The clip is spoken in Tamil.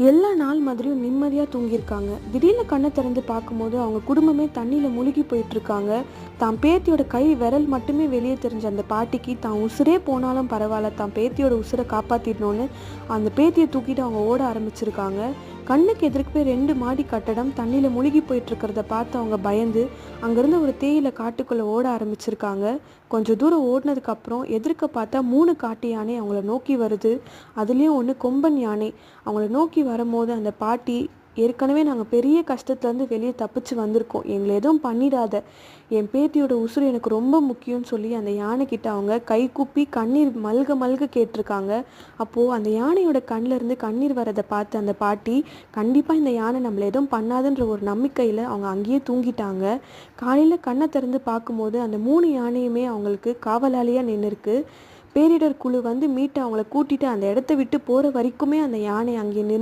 எல்லா நாள் மாதிரியும் நிம்மதியாக தூங்கியிருக்காங்க. திடீர்னு கண்ணை திறந்து பார்க்கும்போது அவங்க குடும்பமே தண்ணியில் முழுகி போயிட்டுருக்காங்க. தான் பேத்தியோட கை விரல் மட்டுமே வெளியே தெரிஞ்ச அந்த பாட்டிக்கு தான் உசுரே போனாலும் பரவாயில்ல, தான் பேத்தியோட உசுரை காப்பாற்றிடணுன்னு அந்த பேத்தியை தூக்கிட்டு அவங்க ஓட ஆரம்பிச்சிருக்காங்க. கண்ணுக்கு எதிர்க்கவே 2 மாடி கட்டடம் தண்ணியில் முழுகி போயிட்டுருக்கிறத பார்த்து அவங்க பயந்து அங்கேருந்து ஒரு தேயிலை காட்டுக்குள்ளே ஓட ஆரம்பிச்சிருக்காங்க. கொஞ்சம் தூரம் ஓடினதுக்கப்புறம் எதிர்க்க பார்த்தா 3 காட்டு யானை அவங்கள நோக்கி வருது. அதுலேயும் ஒன்று கொம்பன் யானை. அவங்கள நோக்கி வரும்போது அந்த பாட்டி, ஏற்கனவே நாங்கள் பெரிய கஷ்டத்துலேருந்து வெளியே தப்பிச்சு வந்திருக்கோம், எங்களை எதுவும் பண்ணிடாத, என் பேத்தியோட உசுறு எனக்கு ரொம்ப முக்கியம்னு சொல்லி அந்த யானைக்கிட்ட அவங்க கை கூப்பி கண்ணீர் மல்க மல்க கேட்டிருக்காங்க. அப்போது அந்த யானையோட கண்ணில் இருந்து கண்ணீர் வரதை பார்த்து அந்த பாட்டி, கண்டிப்பாக இந்த யானை நம்மளை எதுவும் பண்ணாதுன்ற ஒரு நம்பிக்கையில் அவங்க அங்கேயே தூங்கிட்டாங்க. காலையில் கண்ணை திறந்து பார்க்கும்போது அந்த 3 யானையுமே அவங்களுக்கு காவலாளியாக நின்றுருக்கு. பேரிடர் குழு வந்து மீட்டு அவங்கள கூட்டிட்டு அந்த இடத்த விட்டு போகிற வரைக்குமே அந்த யானை அங்கே நின்று